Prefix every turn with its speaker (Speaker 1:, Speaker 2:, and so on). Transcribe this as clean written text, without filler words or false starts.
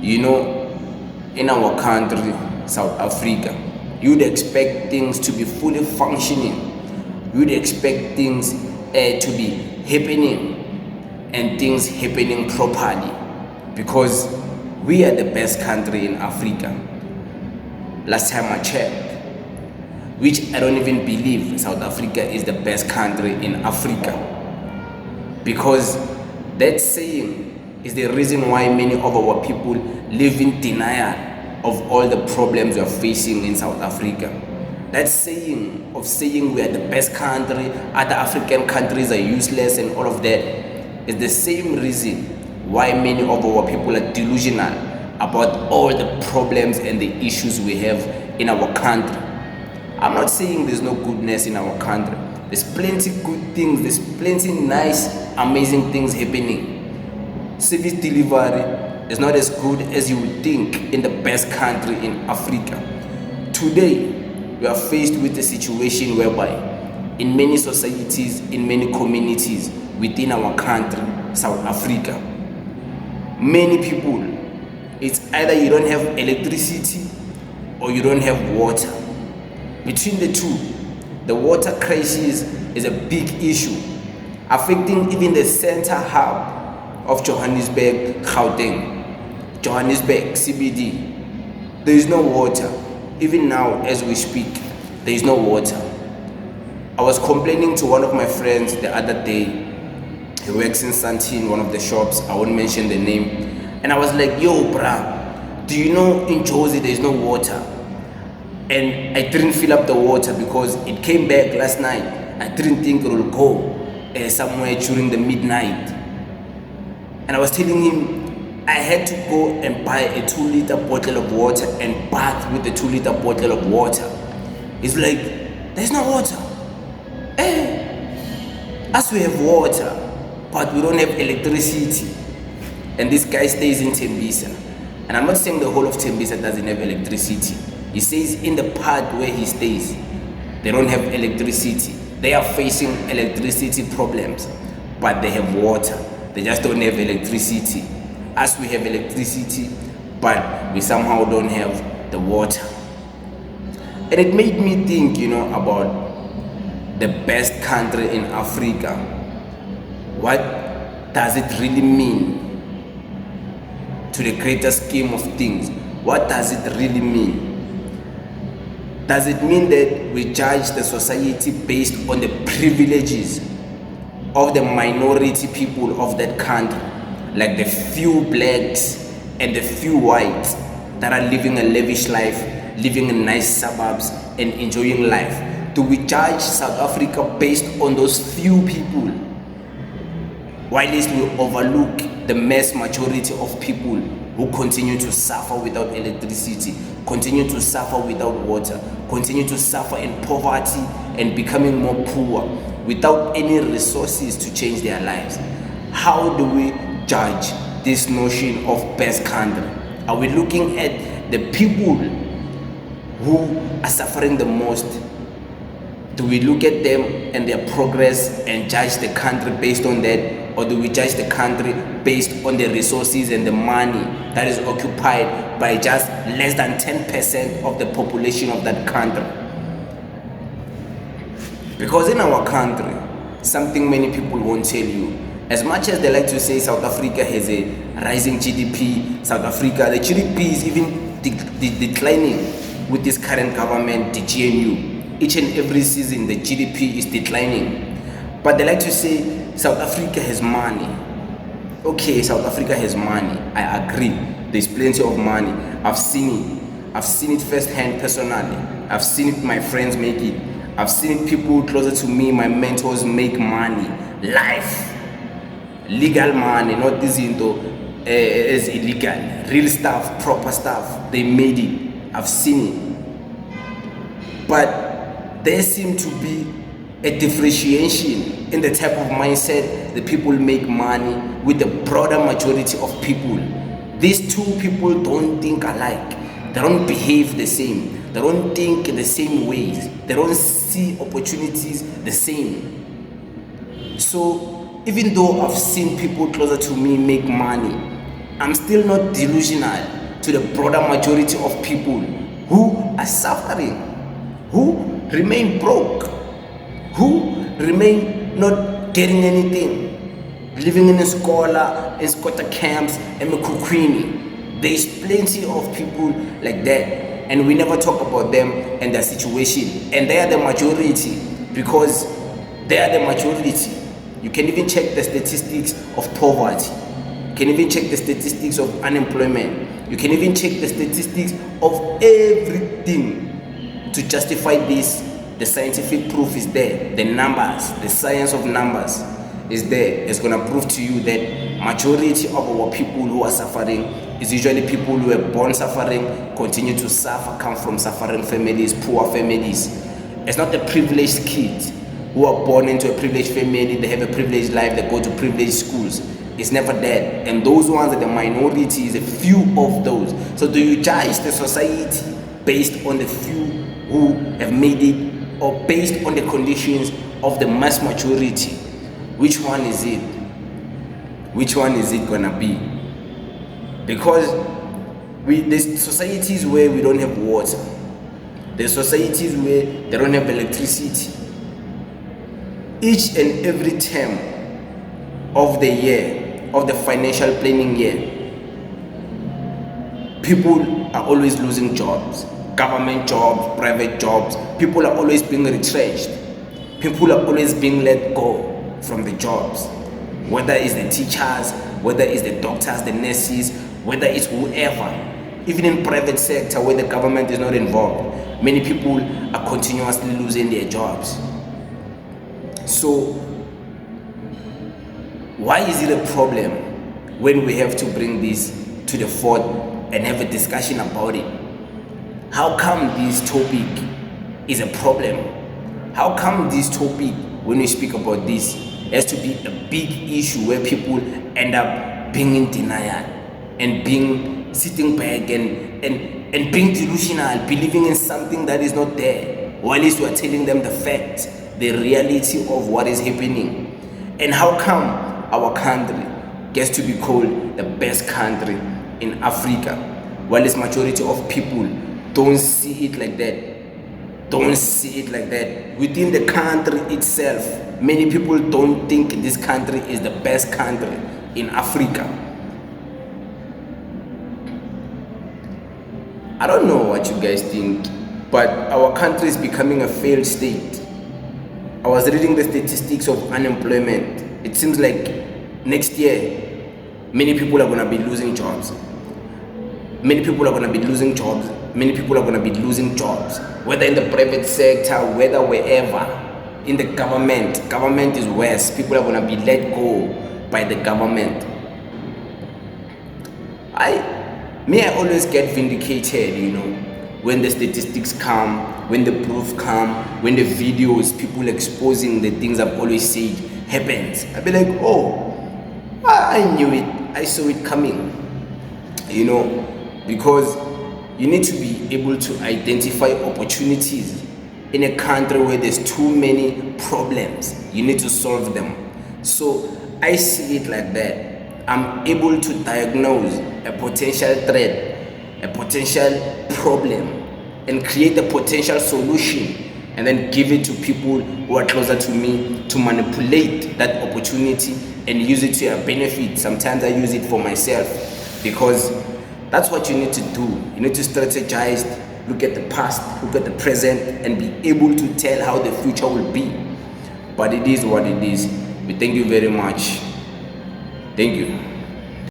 Speaker 1: You know, in our country, South Africa, you'd expect things to be fully functioning. You'd expect things to be happening and things happening properly, because we are the best country in Africa. Last time I checked, which I don't even believe South Africa is the best country in Africa, because that saying is the reason why many of our people live in denial of all the problems we are facing in South Africa. That saying of saying we are the best country, other African countries are useless and all of that, is the same reason why many of our people are delusional about all the problems and the issues we have in our country. I'm not saying there's no goodness in our country. There's plenty good things, there's plenty nice, amazing things happening. Service delivery is not as good as you would think in the best country in Africa. Today, we are faced with a situation whereby in many societies, in many communities within our country, South Africa, many people, it's either you don't have electricity or you don't have water. Between the two, the water crisis is a big issue, affecting even the center hub of Johannesburg, Gauteng, Johannesburg, CBD. There is no water. Even now, as we speak, there is no water. I was complaining to one of my friends the other day. He works in Santine, one of the shops. I won't mention the name. And I was like, yo, bruh, do you know in Jozi there is no water? And I didn't fill up the water because it came back last night. I didn't think it will go somewhere during the midnight. And I was telling him I had to go and buy a 2-liter bottle of water and bath with the 2-liter bottle of water. He's like, there's no water. Us we have water, but we don't have electricity. And this guy stays in Tembisa. And I'm not saying the whole of Tembisa doesn't have electricity. He says in the part where he stays, they don't have electricity. They are facing electricity problems, but they have water. They just don't have electricity. Us, we have electricity, but we somehow don't have the water. And it made me think, about the best country in Africa. What does it really mean to the greater scheme of things? What does it really mean? Does it mean that we judge the society based on the privileges of the minority people of that country, like the few blacks and the few whites that are living a lavish life, living in nice suburbs and enjoying life? Do we judge South Africa based on those few people, while we overlook the mass majority of people who continue to suffer without electricity, continue to suffer without water, continue to suffer in poverty and becoming more poor without any resources to change their lives? How do we judge this notion of best country? Are we looking at the people who are suffering the most? Do we look at them and their progress and judge the country based on that? Or do we judge the country based on the resources and the money that is occupied by just less than 10% of the population of that country? Because in our country, something many people won't tell you, as much as they like to say South Africa has a rising GDP, South Africa, the GDP is even declining with this current government, the GNU. Each and every season, the GDP is declining. But they like to say South Africa has money. Okay, South Africa has money. I agree. There's plenty of money. I've seen it. I've seen it firsthand personally. I've seen it, my friends make it. I've seen people closer to me, my mentors, make money. Life. Legal money, not this into as illegal. Real stuff, proper stuff. They made it. I've seen it. But there seems to be a differentiation in the type of mindset the people make money with the broader majority of people. These two people don't think alike. They don't behave the same. They don't think in the same ways. They don't see opportunities the same. So even though I've seen people closer to me make money, I'm still not delusional to the broader majority of people who are suffering, who remain broke, who remain not getting anything, living in squatter camps, and Mekukwini. There's plenty of people like that, and we never talk about them and their situation. And they are the majority, because they are the majority. You can even check the statistics of poverty. You can even check the statistics of unemployment. You can even check the statistics of everything to justify this. The scientific proof is there. The numbers, the science of numbers is there. It's going to prove to you that majority of our people who are suffering is usually people who were born suffering, continue to suffer, come from suffering families, poor families. It's not the privileged kids who are born into a privileged family, they have a privileged life, they go to privileged schools. It's never that. And those ones are the minorities, a few of those. So do you judge the society based on the few who have made it, or based on the conditions of the mass majority? Which one is it? Which one is it gonna be? Because there's societies where we don't have water. There's societies where they don't have electricity. Each and every term of the year, of the financial planning year, people are always losing jobs. Government jobs, private jobs. People are always being retrenched. People are always being let go from the jobs. Whether it's the teachers, whether it's the doctors, the nurses, whether it's whoever. Even in private sector where the government is not involved, many people are continuously losing their jobs. So why is it a problem when we have to bring this to the fore and have a discussion about it? How come this topic is a problem? How come this topic, when we speak about this, has to be a big issue where people end up being in denial and being sitting back and being delusional, believing in something that is not there, while we are telling them the facts, the reality of what is happening? And how come our country gets to be called the best country in Africa, while this majority of people don't see it like that? Don't see it like that. Within the country itself, many people don't think this country is the best country in Africa. I don't know what you guys think, but our country is becoming a failed state. I was reading the statistics of unemployment. It seems like next year, many people are going to be losing jobs. Many people are going to be losing jobs. Many people are going to be losing jobs, whether in the private sector, whether wherever. In the government is worse. People are going to be let go by the government. I always get vindicated, when the statistics come, when the proof come, when the videos, people exposing the things I've always said happens. I'll be like, oh, I knew it. I saw it coming, because you need to be able to identify opportunities in a country where there's too many problems. You need to solve them. So I see it like that. I'm able to diagnose a potential threat, a potential problem, and create a potential solution, and then give it to people who are closer to me to manipulate that opportunity and use it to their benefit. Sometimes I use it for myself, because that's what you need to do. You need to strategize, look at the past, look at the present, and be able to tell how the future will be. But it is what it is. We thank you very much. Thank you.